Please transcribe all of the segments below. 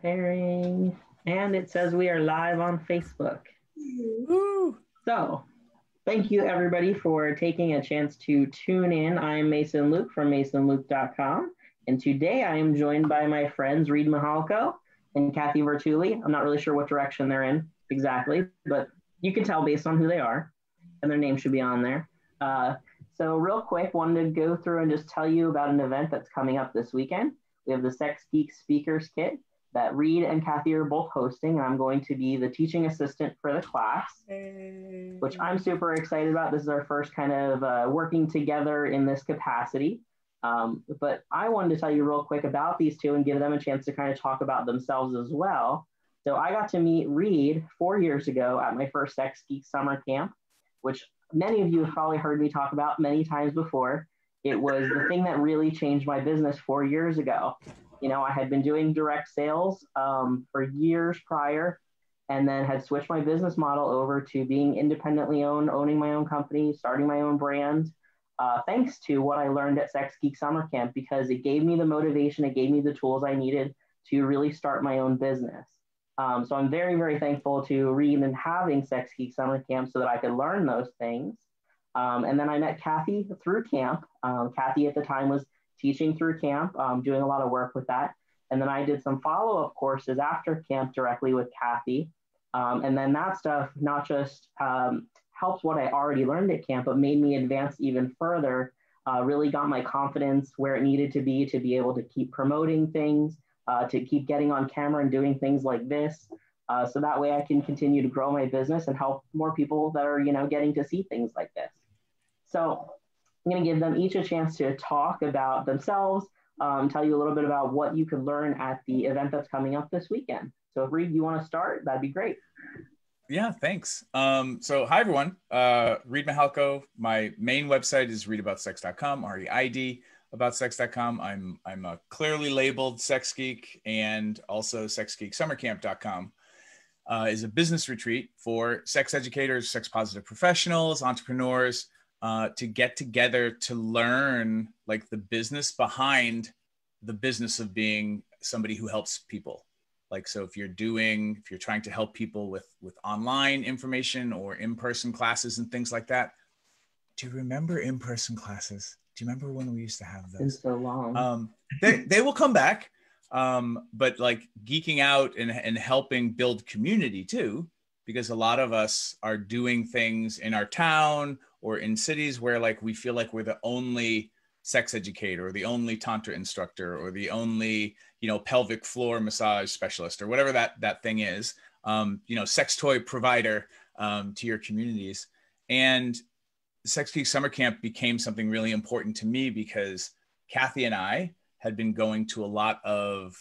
Sharing. And it says we are live on Facebook. Woo. So thank you everybody for taking a chance to tune in. I am Mason Luke from masonluke.com. And today I am joined by my friends Reid Mihalko and Cathy Vartuli. I'm not really sure what direction they're in exactly, but you can tell based on who they are, and their name should be on there. So real quick, wanted to go through and just tell you about an event that's coming up this weekend. We have the Sex Geek Speakers Kit that Reid and Cathy are both hosting, and I'm going to be the teaching assistant for the class, which I'm super excited about. This is our first kind of working together in this capacity. But I wanted to tell you real quick about these two and give them a chance to kind of talk about themselves as well. So I got to meet Reid 4 years ago at my first Sex Geek summer camp, which many of you have probably heard me talk about many times before. It was the thing that really changed my business 4 years ago. You know, I had been doing direct sales for years prior, and then had switched my business model over to being independently owned, owning my own company, starting my own brand, thanks to what I learned at Sex Geek Summer Camp, because it gave me the motivation, it gave me the tools I needed to really start my own business. So I'm very, very thankful to Reid and having Sex Geek Summer Camp so that I could learn those things. And then I met Cathy through camp. Cathy at the time was teaching through camp, doing a lot of work with that. And then I did some follow-up courses after camp directly with Cathy. And then that stuff not just helped what I already learned at camp, but made me advance even further, really got my confidence where it needed to be able to keep promoting things, to keep getting on camera and doing things like this. So that way I can continue to grow my business and help more people that are, getting to see things like this. So I'm going to give them each a chance to talk about themselves, tell you a little bit about what you can learn at the event that's coming up this weekend. So if Reid, you want to start, that'd be great. Yeah, thanks. So hi, everyone. Reid Mihalko. My main website is ReidAboutSex.com, R-E-I-D, aboutsex.com. I'm a clearly labeled sex geek, and also sexgeeksummercamp.com is a business retreat for sex educators, sex positive professionals, entrepreneurs, to get together to learn like the business behind the business of being somebody who helps people. Like, so if you're trying to help people with online information or in-person classes and things like that. Do you remember in-person classes? Do you remember when we used to have those? It's so long. They will come back. But like geeking out and helping build community too, because a lot of us are doing things in our town or in cities where like we feel like we're the only sex educator or the only tantra instructor or the only, pelvic floor massage specialist or whatever that thing is, sex toy provider to your communities. And Sex Geek Summer Camp became something really important to me because Cathy and I had been going to a lot of,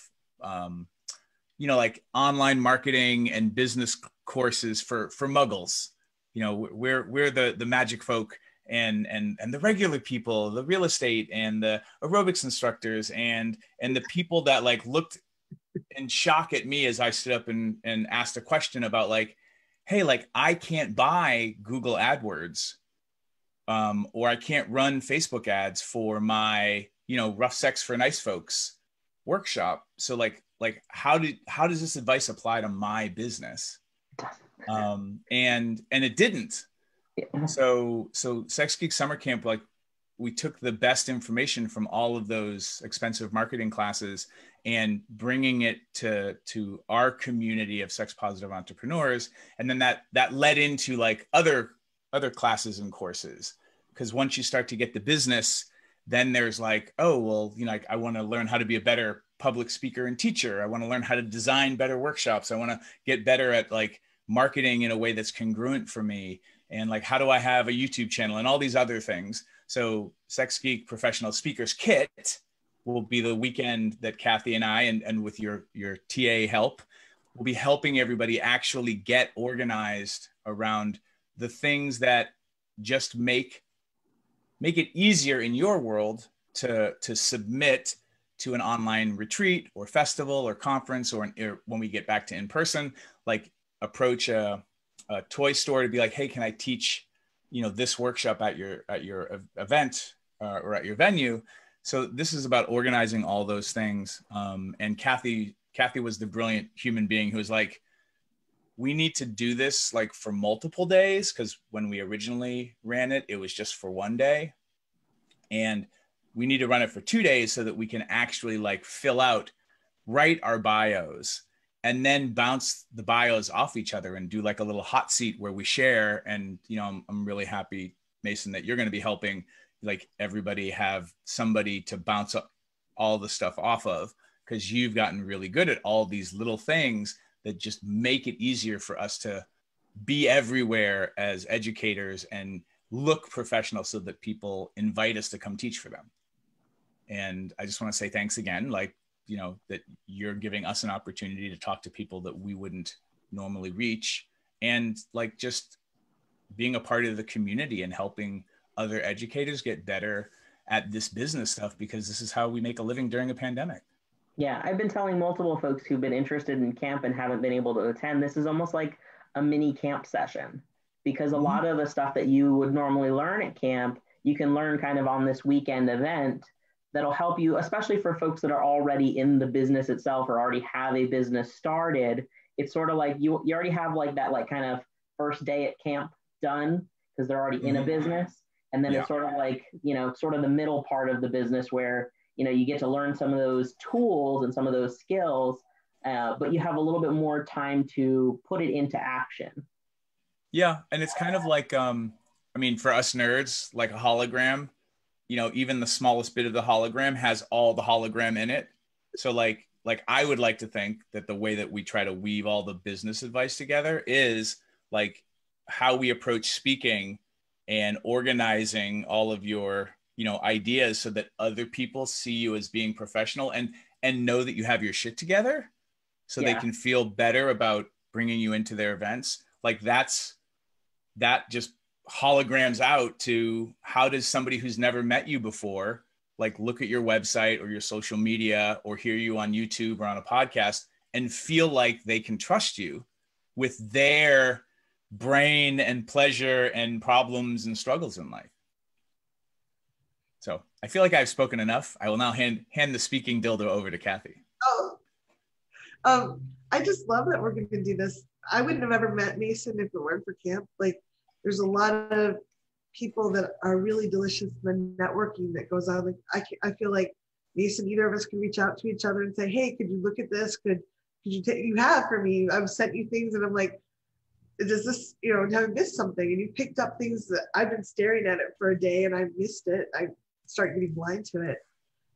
like online marketing and business courses for muggles. We're the magic folk and the regular people, the real estate and the aerobics instructors and the people that like looked in shock at me as I stood up and asked a question about like, hey, like I can't buy Google AdWords, or I can't run Facebook ads for my, rough sex for nice folks workshop. So like how does this advice apply to my business? And it didn't. So Sex Geek Summer Camp, like we took the best information from all of those expensive marketing classes and bringing it to our community of sex positive entrepreneurs. And then that led into like other classes and courses. Because once you start to get the business, then there's like, oh, well, I want to learn how to be a better public speaker and teacher. I want to learn how to design better workshops. I want to get better at like marketing in a way that's congruent for me. And like, how do I have a YouTube channel and all these other things? So Sex Geek Professional Speakers Kit will be the weekend that Cathy and I, and with your TA help, will be helping everybody actually get organized around the things that just make it easier in your world to submit to an online retreat or festival or conference, or when we get back to in person, like approach a toy store to be like, hey, can I teach, this workshop at your event or at your venue? So this is about organizing all those things. And Cathy Cathy was the brilliant human being who was like, we need to do this like for multiple days, because when we originally ran it, it was just for one day. And we need to run it for 2 days so that we can actually like write our bios, and then bounce the bios off each other and do like a little hot seat where we share. And, you know, I'm really happy, Mason, that you're going to be helping like everybody have somebody to bounce up all the stuff off of, because you've gotten really good at all these little things that just make it easier for us to be everywhere as educators and look professional so that people invite us to come teach for them. And I just want to say thanks again, like, you know, that you're giving us an opportunity to talk to people that we wouldn't normally reach, and like just being a part of the community and helping other educators get better at this business stuff, because this is how we make a living during a pandemic. Yeah, I've been telling multiple folks who've been interested in camp and haven't been able to attend, this is almost like a mini camp session, because a lot of the stuff that you would normally learn at camp, you can learn kind of on this weekend event that'll help you, especially for folks that are already in the business itself or already have a business started. It's sort of like you already have like that like kind of first day at camp done, because they're already in a business. And then it's sort of like, you know, sort of the middle part of the business where, you know, you get to learn some of those tools and some of those skills, but you have a little bit more time to put it into action. Yeah. And it's kind of like, I mean, for us nerds, like a hologram, you know, even the smallest bit of the hologram has all the hologram in it. So like I would like to think that the way that we try to weave all the business advice together is like how we approach speaking and organizing all of your, you know, ideas so that other people see you as being professional and know that you have your shit together, so they can feel better about bringing you into their events. Like that just holograms out to how does somebody who's never met you before, like look at your website or your social media or hear you on YouTube or on a podcast and feel like they can trust you with their brain and pleasure and problems and struggles in life. So I feel like I've spoken enough. I will now hand the speaking dildo over to Cathy. I just love that we're going to do this. I wouldn't have ever met Mason if it weren't for camp. Like, there's a lot of people that are really delicious in the networking that goes on. Like, I feel like Mason, either of us can reach out to each other and say, hey, could you look at this? Could you take, you have for me, I've sent you things and I'm like, does this, you know, have I missed something? And you picked up things that I've been staring at it for a day and I missed it. I start getting blind to it.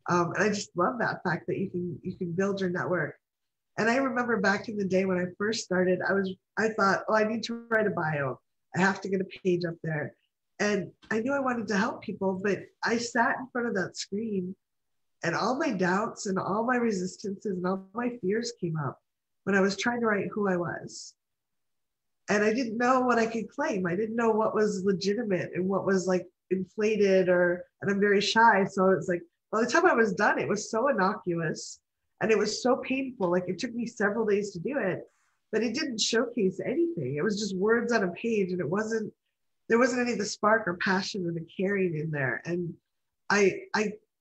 And I just love that fact that you can build your network. And I remember back in the day when I first started, I thought, oh, I need to write a bio. I have to get a page up there. And I knew I wanted to help people, but I sat in front of that screen and all my doubts and all my resistances and all my fears came up when I was trying to write who I was. And I didn't know what I could claim. I didn't know what was legitimate and what was like inflated, and I'm very shy. So it's like, by the time I was done, it was so innocuous and it was so painful. Like, it took me several days to do it, but it didn't showcase anything. It was just words on a page, and there wasn't any of the spark or passion or the caring in there. And I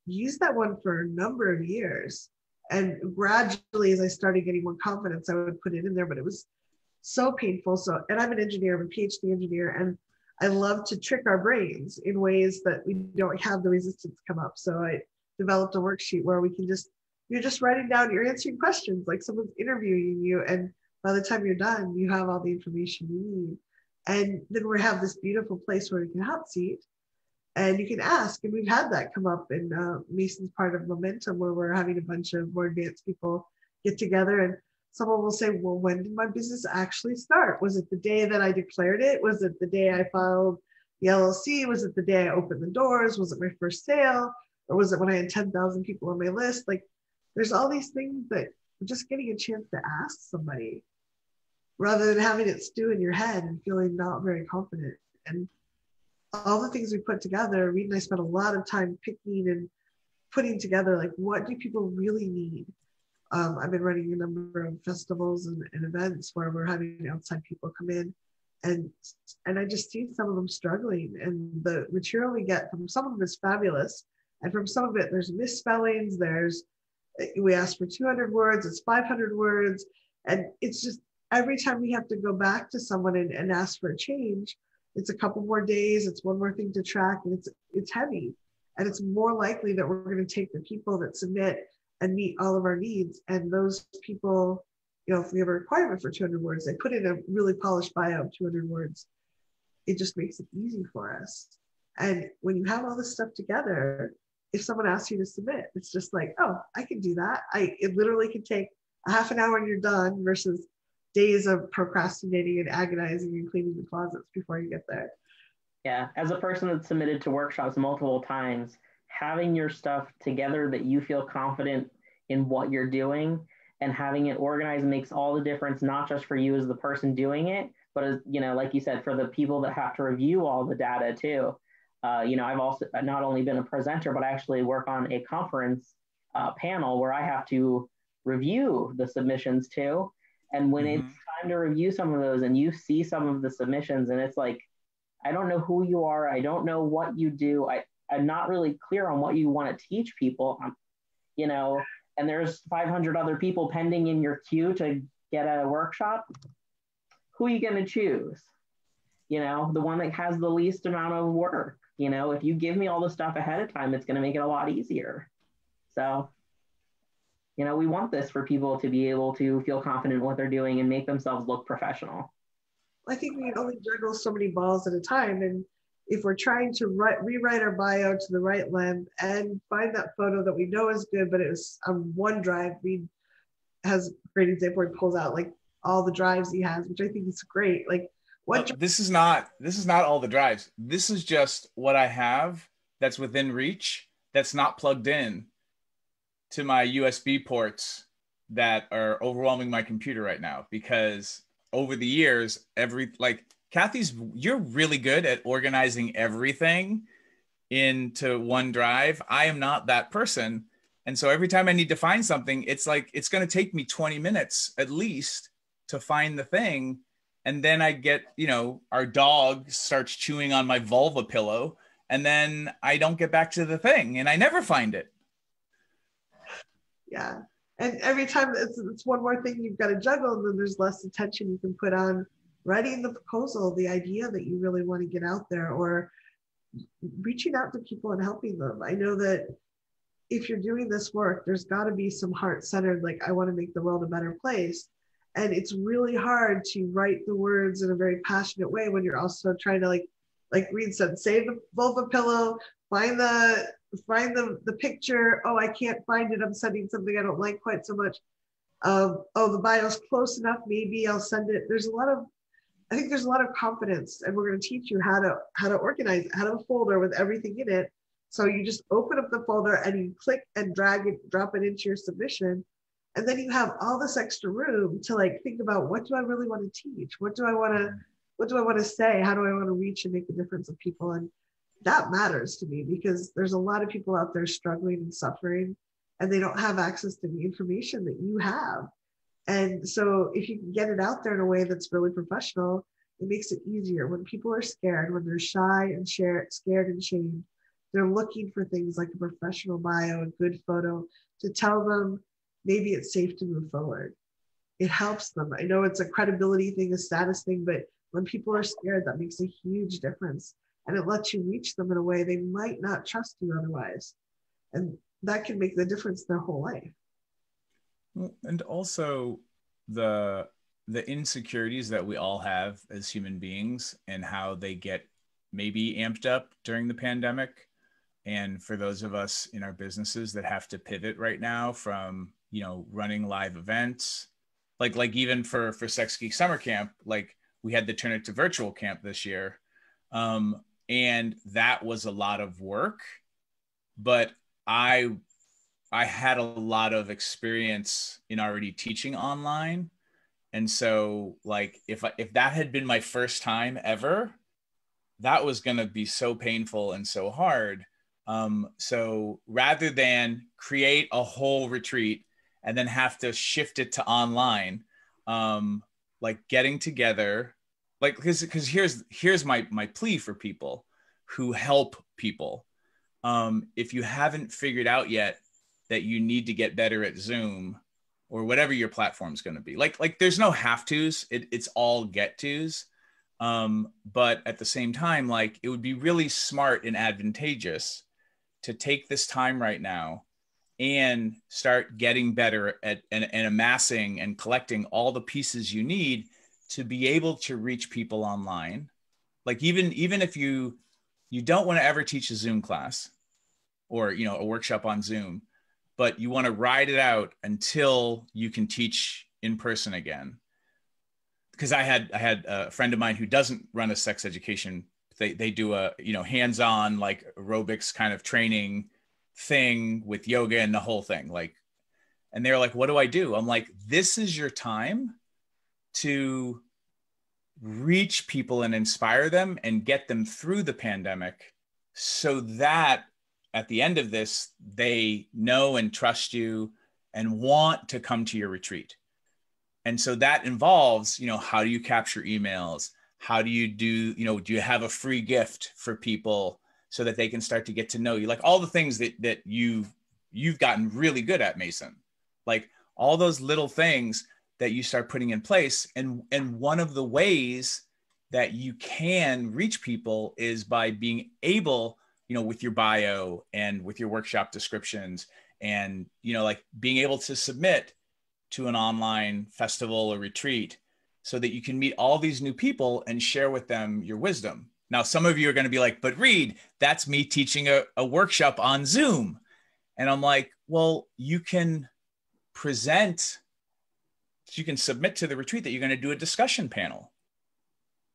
used that one for a number of years. And gradually, as I started getting more confidence, I would put it in there, but it was so painful. So, and I'm an engineer, I'm a PhD engineer, and I love to trick our brains in ways that we don't have the resistance come up. So I developed a worksheet where you're just writing down, you're answering questions like someone's interviewing you. And by the time you're done, you have all the information you need. And then we have this beautiful place where you can hot seat and you can ask. And we've had that come up in Mason's part of Momentum, where we're having a bunch of more advanced people get together, and someone will say, well, when did my business actually start? Was it the day that I declared it? Was it the day I filed the LLC? Was it the day I opened the doors? Was it my first sale? Or was it when I had 10,000 people on my list? Like, there's all these things that just getting a chance to ask somebody rather than having it stew in your head and feeling not very confident. And all the things we put together, Reid and I spent a lot of time picking and putting together, like, what do people really need? I've been running a number of festivals and events where we're having outside people come in, and I just see some of them struggling, and the material we get from some of them is fabulous, and from some of it there's misspellings, there's We ask for 200 words, it's 500 words. And it's just every time we have to go back to someone and ask for a change, it's a couple more days, it's one more thing to track, and it's heavy. And it's more likely that we're going to take the people that submit and meet all of our needs. And those people, if we have a requirement for 200 words, they put in a really polished bio of 200 words. It just makes it easy for us. And when you have all this stuff together, if someone asks you to submit, it's just like, oh, I can do that. It literally can take a half an hour and you're done versus days of procrastinating and agonizing and cleaning the closets before you get there. Yeah, as a person that's submitted to workshops multiple times, having your stuff together that you feel confident in what you're doing and having it organized makes all the difference, not just for you as the person doing it, but as, like you said, for the people that have to review all the data too. I've also not only been a presenter, but I actually work on a conference panel where I have to review the submissions too. And when it's time to review some of those and you see some of the submissions and it's like, I don't know who you are. I don't know what you do. I'm not really clear on what you want to teach people, and there's 500 other people pending in your queue to get a workshop. Who are you going to choose? The one that has the least amount of work. If you give me all the stuff ahead of time, it's going to make it a lot easier. So, we want this for people to be able to feel confident in what they're doing and make themselves look professional. I think we can only juggle so many balls at a time. And if we're trying to rewrite our bio to the right length and find that photo that we know is good, but it was on OneDrive, Reid has a great example where he pulls out like all the drives he has, which I think is great. Like this is not all the drives. This is just what I have that's within reach, that's not plugged in to my USB ports that are overwhelming my computer right now, because over the years, you're really good at organizing everything into OneDrive. I am not that person. And so every time I need to find something, it's like, it's going to take me 20 minutes at least to find the thing. And then I get, our dog starts chewing on my vulva pillow, and then I don't get back to the thing and I never find it. Yeah. And every time it's one more thing you've got to juggle, and then there's less attention you can put on writing the proposal, the idea that you really want to get out there, or reaching out to people and helping them. I know that if you're doing this work, there's got to be some heart-centered, like, I want to make the world a better place. And it's really hard to write the words in a very passionate way when you're also trying to, like Reid said, save the vulva pillow, find the picture. Oh, I can't find it. I'm sending something I don't like quite so much. Oh, the bio's close enough. Maybe I'll send it. I think there's a lot of confidence, and we're going to teach you how to organize, how to have a folder with everything in it. So you just open up the folder and you click and drag it, drop it into your submission. And then you have all this extra room to think about, what do I really want to teach? What do I want to say? How do I want to reach and make a difference with people? And that matters to me, because there's a lot of people out there struggling and suffering, and they don't have access to the information that you have. And so if you can get it out there in a way that's really professional, it makes it easier. When people are scared, when they're shy and scared and shamed, they're looking for things like a professional bio, a good photo to tell them maybe it's safe to move forward. It helps them. I know it's a credibility thing, a status thing, but when people are scared, that makes a huge difference. And it lets you reach them in a way they might not trust you otherwise. And that can make the difference their whole life. And also the insecurities that we all have as human beings, and how they get maybe amped up during the pandemic. And for those of us in our businesses that have to pivot right now from, running live events, like even for Sex Geek Summer Camp, we had to turn it to virtual camp this year. And that was a lot of work, but I had a lot of experience in already teaching online. And so if that had been my first time ever, that was going to be so painful and so hard. So rather than create a whole retreat and then have to shift it to online, getting together, because here's my plea for people who help people. If you haven't figured out yet that you need to get better at Zoom or whatever your platform is going to be. Like there's no have tos. It's all get tos. But at the same time, like it would be really smart and advantageous to take this time right now and start getting better at and amassing and collecting all the pieces you need to be able to reach people online. Like even if you don't want to ever teach a Zoom class or, you know, a workshop on Zoom, but you want to ride it out until you can teach in person again. Because I had a friend of mine who doesn't run a sex education. They do a, you know, hands-on like aerobics kind of training thing with yoga and the whole thing. Like, and they're like, what do I do? I'm like, this is your time to reach people and inspire them and get them through the pandemic so that at the end of this, they know and trust you and want to come to your retreat. And so that involves, you know, how do you capture emails? How do you do, you know, do you have a free gift for people so that they can start to get to know you? Like all the things that you've gotten really good at, Mason, like all those little things that you start putting in place. And one of the ways that you can reach people is by being able, you know, with your bio and with your workshop descriptions and, you know, like being able to submit to an online festival or retreat so that you can meet all these new people and share with them your wisdom. Now, some of you are going to be like, but Reid, that's me teaching a workshop on Zoom. And I'm like, well, you can submit to the retreat that you're going to do a discussion panel.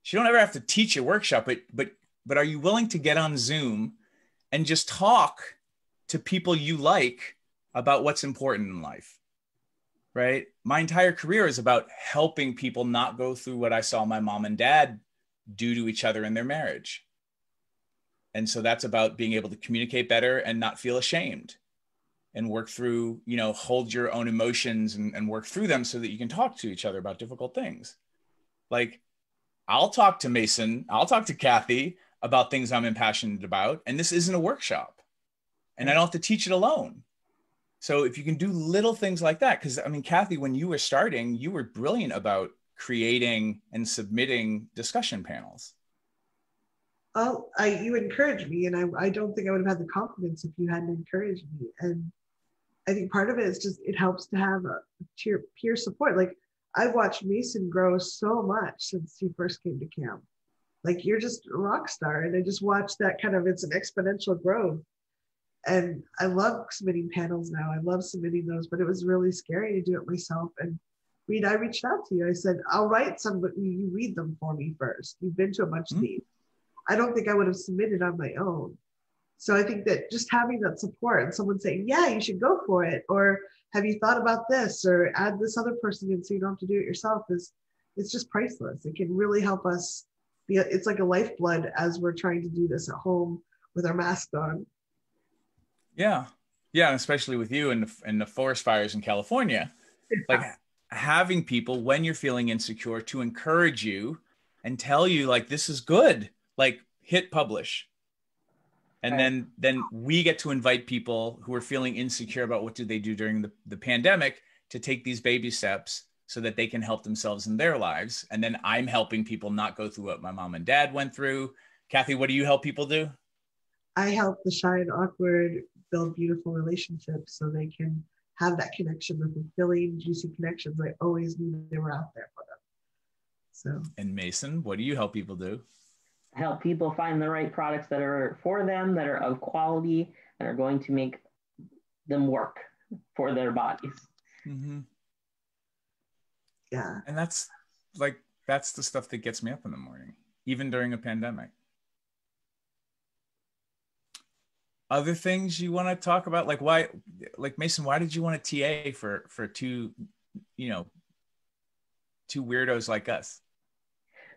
So you don't ever have to teach a workshop, but are you willing to get on Zoom and just talk to people you like about what's important in life? Right? My entire career is about helping people not go through what I saw my mom and dad do to each other in their marriage. And so that's about being able to communicate better and not feel ashamed and work through, you know, hold your own emotions and work through them so that you can talk to each other about difficult things. Like I'll talk to Mason, I'll talk to Cathy about things I'm impassioned about. And this isn't a workshop and I don't have to teach it alone. So if you can do little things like that, because I mean, Cathy, when you were starting, you were brilliant about creating and submitting discussion panels. Oh, you encouraged me, and I don't think I would have had the confidence if you hadn't encouraged me. And I think part of it is just it helps to have a peer support. Like I watched Mason grow so much since he first came to camp. Like you're just a rock star, and I just watched that kind of it's an exponential growth. And I love submitting panels now. I love submitting those, but it was really scary to do it myself. And Reid, I reached out to you. I said, I'll write some, but you read them for me first. You've been to a bunch of these. I don't think I would have submitted on my own. So I think that just having that support and someone saying, yeah, you should go for it. Or have you thought about this? Or add this other person in so you don't have to do it yourself it's just priceless. It can really help us it's like a lifeblood as we're trying to do this at home with our mask on. Yeah. Yeah. Especially with you and the forest fires in California, like having people when you're feeling insecure to encourage you and tell you like, this is good, like hit publish. And then we get to invite people who are feeling insecure about what do they do during the pandemic to take these baby steps so that they can help themselves in their lives. And then I'm helping people not go through what my mom and dad went through. Cathy, what do you help people do? I help the shy and awkward build beautiful relationships so they can have that connection, the fulfilling, juicy connections I always knew they were out there for them. So. And Mason, what do you help people do? Help people find the right products that are for them, that are of quality, and are going to make them work for their bodies. Mm-hmm. Yeah. And that's the stuff that gets me up in the morning, even during a pandemic. Other things you want to talk about? Like why, like Mason, why did you want to TA for two weirdos like us?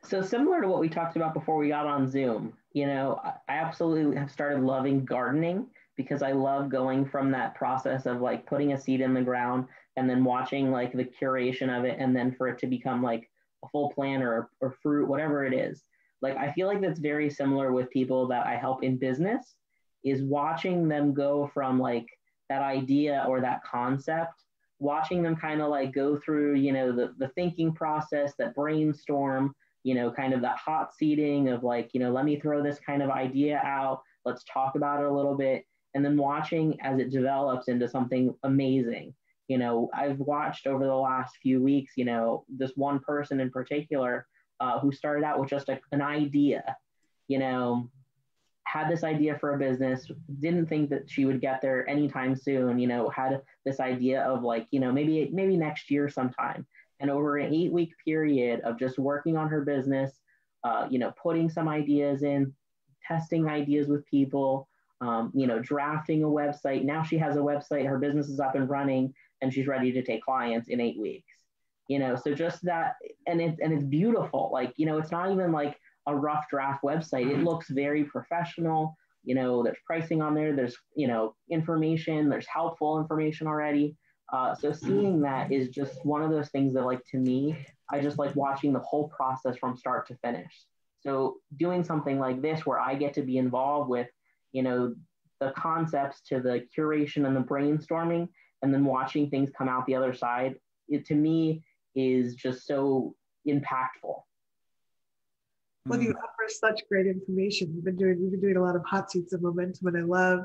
So similar to what we talked about before we got on Zoom, you know, I absolutely have started loving gardening because I love going from that process of like putting a seed in the ground and then watching like the curation of it and then for it to become like a full plant or fruit, whatever it is. Like, I feel like that's very similar with people that I help in business is watching them go from like that idea or that concept, watching them kind of like go through, you know, the thinking process, that brainstorm, you know, kind of that hot seating of like, you know, let me throw this kind of idea out. Let's talk about it a little bit. And then watching as it develops into something amazing. You know, I've watched over the last few weeks, you know, this one person in particular who started out with just an idea, you know, had this idea for a business, didn't think that she would get there anytime soon, you know, had this idea of like, you know, maybe next year sometime. And over an 8-week period of just working on her business, you know, putting some ideas in, testing ideas with people, you know, drafting a website. Now she has a website, her business is up and running, and she's ready to take clients in 8 weeks. You know, so just that, and it's beautiful. Like, you know, it's not even like a rough draft website. It looks very professional. You know, there's pricing on there. There's, you know, information. There's helpful information already. So seeing that is just one of those things that, like, to me, I just like watching the whole process from start to finish. So doing something like this where I get to be involved with, you know, the concepts to the curation and the brainstorming, and then watching things come out the other side, it to me is just so impactful. Well, you offer such great information. We've been doing a lot of hot seats of momentum, and I love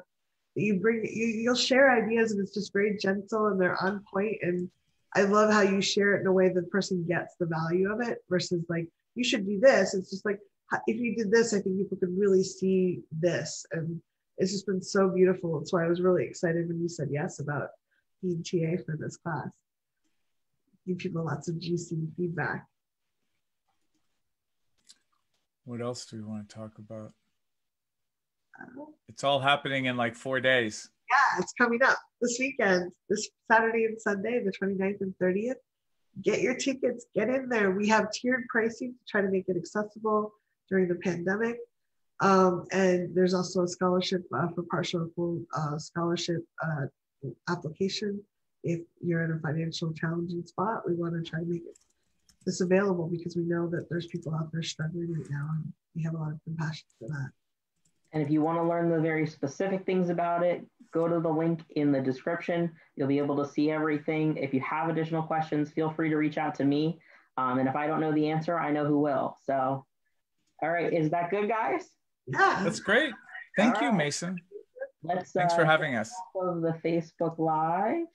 that you'll share ideas, and it's just very gentle and they're on point. And I love how you share it in a way that the person gets the value of it versus like, you should do this. It's just like, if you did this, I think people could really see this. And it's just been so beautiful. That's why I was really excited when you said yes about being TA for this class. Give people lots of juicy feedback. What else do we want to talk about? It's all happening in like 4 days. Yeah, it's coming up this weekend, this Saturday and Sunday, the 29th and 30th. Get your tickets, get in there. We have tiered pricing to try to make it accessible during the pandemic. And there's also a scholarship for partial or full scholarship application. If you're in a financial challenging spot, we want to try to make this available because we know that there's people out there struggling right now, and we have a lot of compassion for that. And if you want to learn the very specific things about it, go to the link in the description. You'll be able to see everything. If you have additional questions, feel free to reach out to me. And if I don't know the answer, I know who will. So, all right. Is that good, guys? Yeah. That's great. Thank you, Mason. Thanks for having us. Of the Facebook Live.